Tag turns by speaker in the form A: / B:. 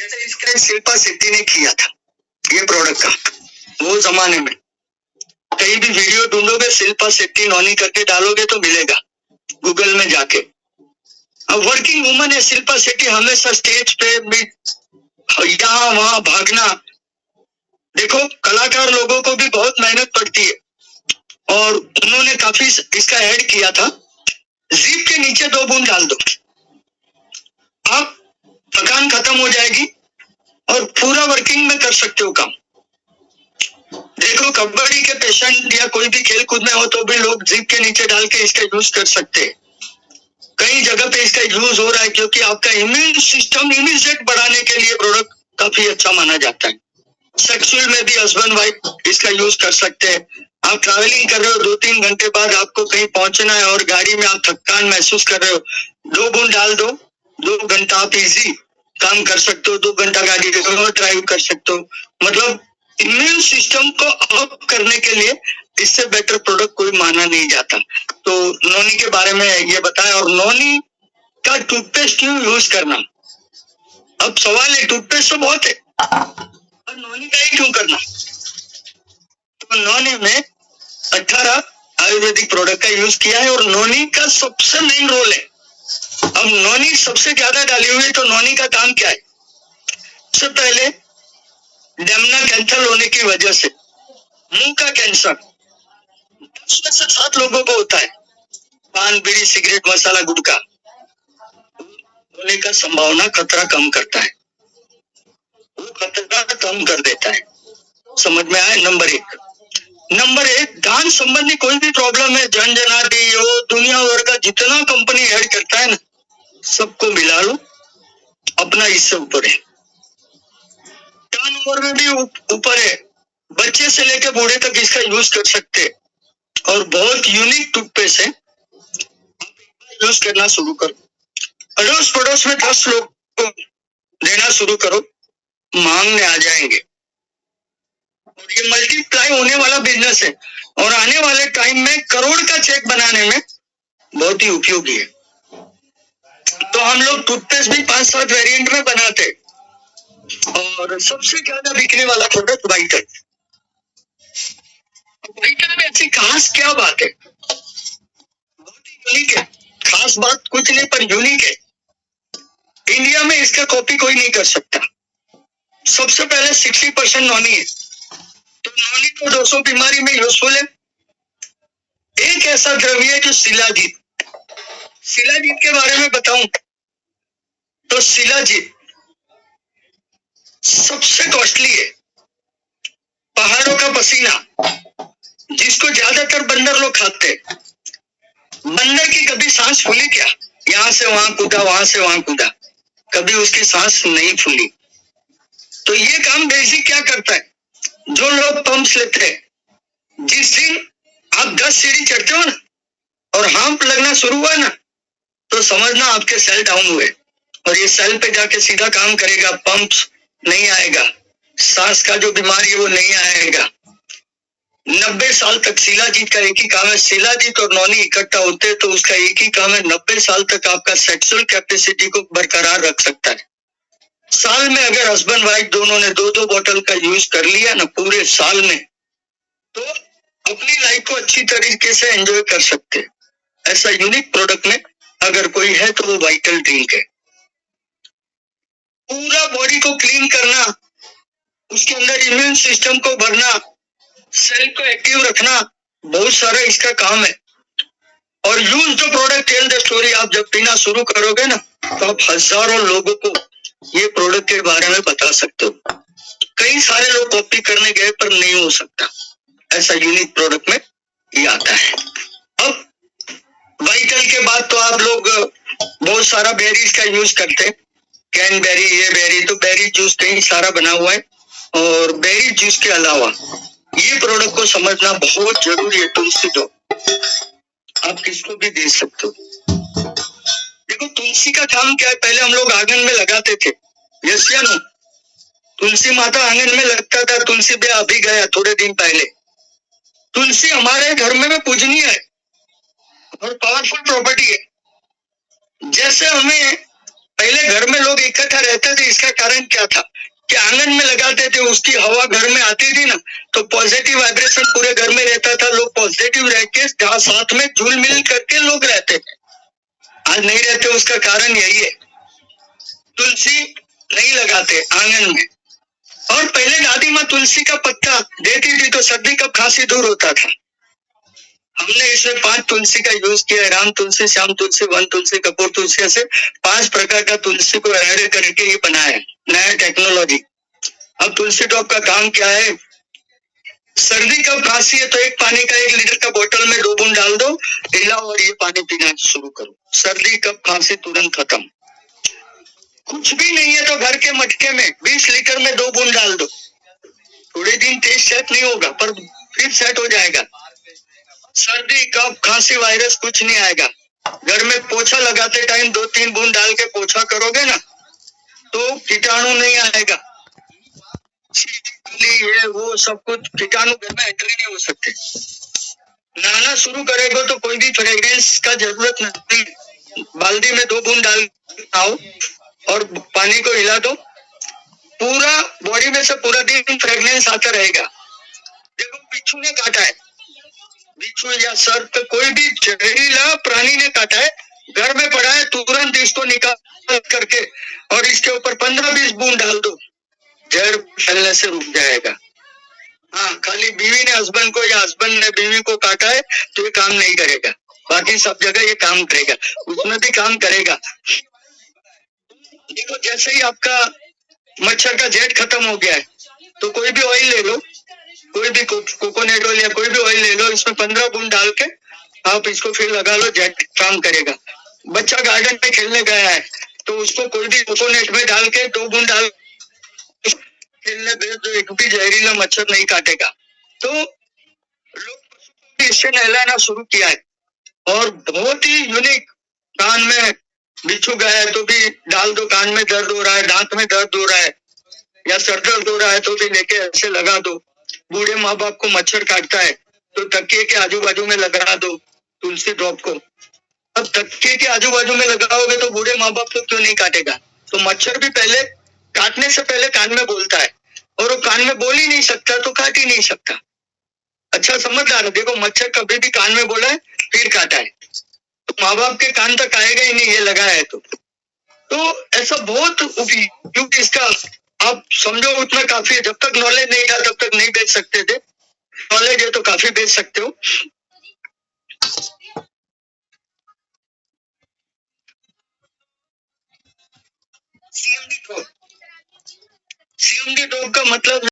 A: जैसे इसका शिल्पा शेट्टी ने किया था ये प्रोडक्ट का, वो जमाने में कहीं भी वीडियो ढूंढोगे शिल्पा शेट्टी नॉनी करके डालोगे तो मिलेगा गूगल में जाके। अब वर्किंग वुमन है शिल्पा शेट्टी, हमेशा स्टेज पे भी यहाँ वहां भागना। देखो कलाकार लोगों को भी बहुत मेहनत पड़ती है, और उन्होंने काफी इसका ऐड किया था। जीभ के नीचे 2 बूंद डाल दो, आप थकान खत्म हो जाएगी और पूरा वर्किंग में कर सकते हो काम। देखो कबड्डी के पेशेंट या कोई भी खेल कूद में हो तो भी लोग जीभ के नीचे डाल के इसका यूज कर सकते हैं। कई जगह पे इसका यूज हो रहा है क्योंकि आपका इम्यून सिस्टम इम्यूनिटी बढ़ाने के लिए प्रोडक्ट काफी अच्छा माना जाता है। सेक्सुअल में भी हस्बैंड वाइफ इसका यूज कर सकते हैं। आप ट्रैवलिंग कर रहे हो, 2-3 घंटे बाद आपको कहीं पहुंचना है और गाड़ी में आप थकान महसूस कर रहे हो, 2 बूंद डाल दो, 2 घंटा आप इजी काम कर सकते हो, 2 घंटा गाड़ी ड्राइव कर सकते हो। मतलब इम्यून सिस्टम को अप करने के लिए इससे बेटर प्रोडक्ट कोई माना नहीं जाता। तो नोनी के बारे में ये बताया, और नोनी का टूथपेस्ट क्यों यूज करना। अब सवाल है, टूथपेस्ट तो बहुत है, और नोनी का ही क्यों करना। तो नोनी में 18 आयुर्वेदिक प्रोडक्ट का यूज किया है, और नोनी का सबसे मेन रोल है। अब नोनी सबसे ज्यादा डाली हुई है, तो नोनी का काम क्या है। सबसे पहले डेमना कैंसर होने की वजह से मुंह का कैंसर 10 में से 7 लोगों को होता है। पान बीड़ी सिगरेट मसाला गुटखा होने का संभावना खतरा कम करता है, वो खतरा कम कर देता है। समझ में आए। नंबर एक दान संबंधी कोई भी प्रॉब्लम है, जनजनादि हो, दुनिया भर का जितना कंपनी ऐड करता है ना, सबको मिला लो, अपना इससे ऊपर है। टर्न ओवर में भी ऊपर है, बच्चे से लेकर बूढ़े तक इसका यूज कर सकते हैं, और बहुत यूनिक टूथपेस्ट है। यूज करना शुरू करो, अड़ोस पड़ोस में 10 लोग को देना शुरू करो, मांगने आ जाएंगे। और ये मल्टीप्लाई होने वाला बिजनेस है, और आने वाले टाइम में करोड़ का चेक बनाने में बहुत ही उपयोगी है। तो हम लोग टूथपेस्ट भी 5-7 वेरिएंट में बनाते, और सबसे ज्यादा बिकने वाला प्रोडक्ट वाइटल। वाइटल में ऐसी खास क्या बात है, बहुत ही यूनिक है। खास बात कुछ नहीं पर यूनिक है, इंडिया में इसका कॉपी कोई नहीं कर सकता। सबसे पहले 60% नॉनी है, तो नॉनी तो 200 बीमारी में यूजफुल है। एक ऐसा द्रव्य है जो शिलाजीत के बारे में बताऊं तो शिलाजीत सबसे कॉस्टली है। पहाड़ों का पसीना, जिसको ज्यादातर बंदर लोग खाते हैं। बंदर की कभी सांस फूली क्या, यहां से वहां कूदा, वहां से वहां कूदा, कभी उसकी सांस नहीं फूली। तो ये काम बेसिक क्या करता है, जो लोग पंप्स लेते हैं, जिस दिन आप 10 सीढ़ी चढ़ते हो ना और हांफ लगना शुरू हुआ ना, तो समझना आपके सेल डाउन हुए, और ये सेल पे जाके सीधा काम करेगा, पंप्स नहीं आएगा, सांस का जो बीमारी है वो नहीं आएगा। 90 साल तक शिलाजीत का एक ही काम है, शिलाजीत और नॉनी इकट्ठा होते हैं तो उसका एक ही काम है, 90 साल तक आपका सेक्सुअल कैपेसिटी को बरकरार रख सकता है। साल में अगर हस्बैंड वाइफ दोनों ने 2-2 बोतल का यूज कर लिया ना पूरे साल में, तो अपनी लाइफ को अच्छी तरीके से एंजॉय कर सकते हैं। ऐसा यूनिक प्रोडक्ट में अगर कोई है तो वो वाइटल ड्रिंक है। पूरा बॉडी को क्लीन करना, उसके अंदर इम्यून सिस्टम को भरना, सेल को एक्टिव रखना, बहुत सारा इसका काम है। और use the product tell the story, आप जब पीना शुरू करोगे ना तो आप हजारों लोगों को ये प्रोडक्ट के बारे में बता सकते हो। कई सारे लोग कॉपी करने गए पर नहीं हो सकता, ऐसा यूनिक प्रोडक्ट में ये आता है। अब वाइटल के बाद तो आप लोग बहुत सारा बेरीज का यूज करते हैं, कैनबेरी, ये बेरी, तो बेरी जूस कहीं सारा बना हुआ है। और बेरी जूस के अलावा ये प्रोडक्ट को समझना बहुत जरूरी है, तुलसी तो आप किसको भी दे सकते हो। देखो तुलसी का काम क्या है, पहले हम लोग आंगन में लगाते थे, यस या नो। तुलसी माता आंगन में लगता था, तुलसी ब्याह अभी गया थोड़े दिन पहले। तुलसी हमारे घर में पूजनीय है और पावरफुल प्रॉपर्टी है। जैसे हमें पहले घर में लोग इकट्ठा रहते थे, इसका कारण क्या था कि आंगन में लगाते थे, उसकी हवा घर में आती थी ना, तो पॉजिटिव वाइब्रेशन पूरे घर में रहता था, लोग पॉजिटिव रह के साथ में जुल मिल करके लोग रहते थे। आज नहीं रहते, उसका कारण यही है, तुलसी नहीं लगाते आंगन में। और पहले दादी माँ तुलसी का पत्ता देती थी तो सर्दी कब खांसी दूर होता था। हमने इसमें 5 तुलसी का यूज किया है, राम तुलसी, श्याम तुलसी, वन तुलसी, कपूर तुलसी, ऐसे 5 प्रकार का तुलसी को ऐड करके ये बनाया है, नया टेक्नोलॉजी। अब तुलसी ड्रॉप का काम क्या है, सर्दी कब खांसी है तो एक पानी का 1 लीटर का बोतल में 2 बूंद डाल दो, हिलाओ और ये पानी पीना शुरू करो, सर्दी कब खांसी तुरंत खत्म। कुछ भी नहीं है तो घर के मटके में 20 लीटर में 2 बूंद डाल दो, थोड़े दिन टेस्ट सेट नहीं होगा पर फिर सेट हो जाएगा। सर्दी कब खांसी वायरस कुछ नहीं आएगा। घर में पोछा लगाते टाइम 2-3 बूंद डाल के पोछा करोगे ना तो कीटाणु नहीं आएगा, ये वो सब कुछ कीटाणु घर में एंट्री नहीं हो सकते। नहाना शुरू करेगा तो कोई भी फ्रेग्रेंस का जरूरत नहीं, बाल्टी में 2 बूंद डाल आओ और पानी को हिला दो, पूरा बॉडी में से पूरा दिन फ्रेग्रेंस आता रहेगा। देखो बिच्छू ने काटा है, बिच्छू या सर्प, कोई भी जहरीला प्राणी ने काटा है, घर में पड़ा है, तुरंत इसको निकाल करके और इसके ऊपर 15-20 बूंद डाल दो, जहर फैलने से रुक जाएगा। हाँ, खाली बीवी ने हस्बैंड को या हस्बैंड ने बीवी को काटा है तो ये काम नहीं करेगा, बाकी सब जगह ये काम करेगा, उसमें भी काम करेगा। देखो जैसे ही आपका मच्छर का जेट खत्म हो गया है तो कोई भी ऑयल ले लो, कोई भी कोकोनट ऑयल या कोई भी ऑयल ले लो, इसमें 15 बूंद डाल के आप इसको फिर लगा लो, जेट काम करेगा। बच्चा गार्डन में खेलने गया है तो उसको कोई भी कोकोनट में डाल के 2 बूंद डाल खेलने भेज दो, एक भी जहरीला मच्छर नहीं काटेगा। तो लोग इससे नहलाना शुरू किया है और बहुत ही यूनिक, कान में बिच्छू गया है तो भी डाल दो, कान में दर्द हो रहा है, दांत में दर्द हो रहा है या सर दर्द हो रहा है तो भी लेके ऐसे लगा दो। बूढ़े माँ बाप को मच्छर काटता है तो तकिए के आजू बाजू में लगा दो तुलसी ड्रॉप को। अब तकिए के आजू बाजू में लगाओगे तो बूढ़े माँ बाप को क्यों नहीं काटेगा। तो मच्छर भी पहले काटने से पहले कान में बोलता है और वो कान में बोल ही नहीं सकता तो काट ही नहीं सकता। अच्छा समझदार है, देखो मच्छर कभी भी कान में बोला है फिर काटा है तो माँ बाप के कान तक आएगा ही नहीं, ये लगा है तो ऐसा बहुत उपयोग इसका आप समझो उतना काफी है। जब तक नॉलेज नहीं था तब तक नहीं बेच सकते थे, नॉलेज है तो काफी बेच सकते हो। सीएमडी ड्रॉप का मतलब